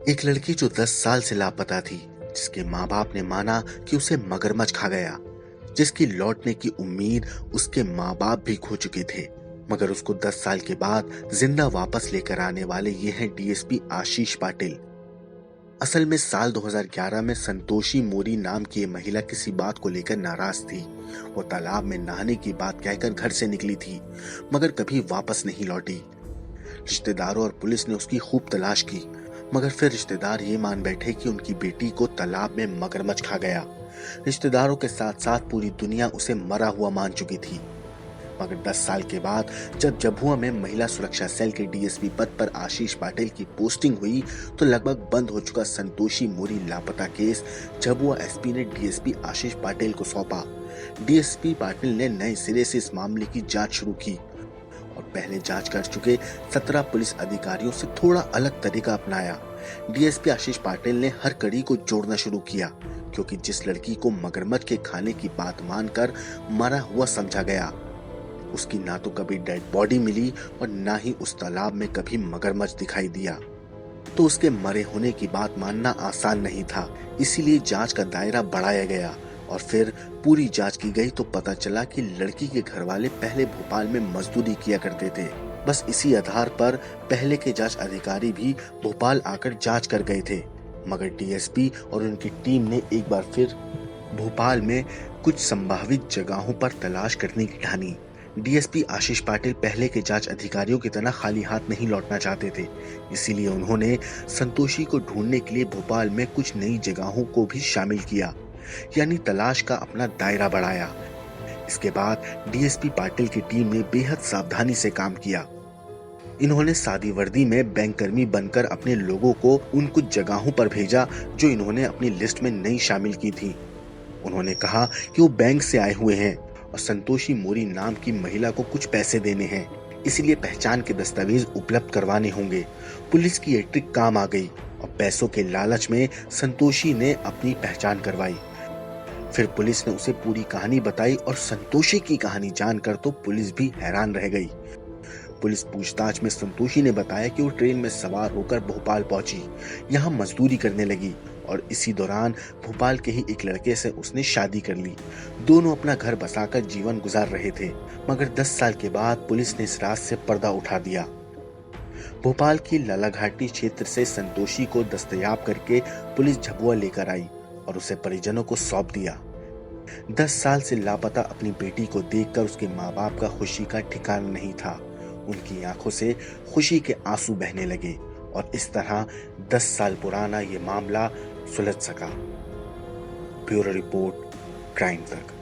एक लड़की जो 10 साल से लापता थी, जिसके माँ बाप ने माना कि उसे मगरमच्छ खा गया, जिसकी लौटने की उम्मीद उसके माँ बाप भी खो चुके थे, मगर उसको 10 साल के बाद जिंदा वापस लेकर आने वाले ये हैं डीएसपी आशीष पाटिल। असल में साल 2011 में संतोषी मोरी नाम की ये महिला किसी बात को लेकर नाराज थी। वो तालाब में नहाने की बात कहकर घर से निकली थी, मगर कभी वापस नहीं लौटी। रिश्तेदारों और पुलिस ने उसकी खूब तलाश की, मगर फिर रिश्तेदार ये मान बैठे कि उनकी बेटी को तालाब में मगरमच्छ खा गया। रिश्तेदारों के साथ साथ पूरी दुनिया उसे मरा हुआ मान चुकी थी। मगर 10 साल के बाद जब झाबुआ में महिला सुरक्षा सेल के डीएसपी पद पर आशीष पाटिल की पोस्टिंग हुई, तो लगभग बंद हो चुका संतोषी मोरी लापता केस झाबुआ एसपी ने डीएसपी आशीष पाटिल को सौंपा। डीएसपी पाटिल ने नए सिरे से इस मामले की जांच शुरू की और पहले जांच कर चुके 17 पुलिस अधिकारियों से थोड़ा अलग तरीका अपनाया। डीएसपी आशीष पाटिल ने हर कड़ी को जोड़ना शुरू किया, क्योंकि जिस लड़की को मगरमच्छ के खाने की बात मानकर मरा हुआ समझा गया, उसकी ना तो कभी डेड बॉडी मिली और ना ही उस तालाब में कभी मगरमच्छ दिखाई दिया, तो उसके मरे होने की बात मानना आसान नहीं था। इसीलिए जांच का दायरा बढ़ाया गया और फिर पूरी जांच की गई तो पता चला कि लड़की के घर वाले पहले भोपाल में मजदूरी किया करते थे। बस इसी आधार पर पहले के जांच अधिकारी भी भोपाल आकर जांच कर गए थे, मगर डीएसपी और उनकी टीम ने एक बार फिर भोपाल में कुछ संभावित जगहों पर तलाश करने की ठानी। डीएसपी आशीष पाटिल पहले के जांच अधिकारियों की तरह खाली हाथ नहीं लौटना चाहते थे, इसीलिए उन्होंने संतोषी को ढूंढने के लिए भोपाल में कुछ नई जगहों को भी शामिल किया, यानी तलाश का अपना दायरा बढ़ाया। इसके बाद डीएसपी पाटिल की टीम ने बेहद सावधानी से काम किया। इन्होंने सादी वर्दी में बैंककर्मी बनकर अपने लोगों को उन कुछ जगहों पर भेजा जो इन्होंने अपनी लिस्ट में नहीं शामिल की थी। उन्होंने कहा कि वो बैंक से आए हुए हैं और संतोषी मोरी नाम की महिला को कुछ पैसे देने हैं, इसलिए पहचान के दस्तावेज उपलब्ध करवाने होंगे। पुलिस की ये ट्रिक काम आ गई और पैसों के लालच में संतोषी ने अपनी पहचान करवाई। फिर पुलिस ने उसे पूरी कहानी बताई और संतोषी की कहानी जानकर तो पुलिस भी हैरान रह गई। पुलिस पूछताछ में संतोषी ने बताया कि वो ट्रेन में सवार होकर भोपाल पहुंची, यहाँ मजदूरी करने लगी और इसी दौरान भोपाल के ही एक लड़के से उसने शादी कर ली। दोनों अपना घर बसाकर जीवन गुजार रहे थे, मगर 10 साल के बाद पुलिस ने इस राज से पर्दा उठा दिया। भोपाल की लालाघाटी क्षेत्र से संतोषी को दस्तयाब करके पुलिस झाबुआ लेकर आई और उसे परिजनों को सौंप दिया। 10 साल से लापता अपनी बेटी को देखकर उसके माँ बाप का खुशी का ठिकाना नहीं था। उनकी आंखों से खुशी के आंसू बहने लगे और इस तरह 10 साल पुराना ये मामला सुलझ सका। ब्यूरो रिपोर्ट, क्राइम तक।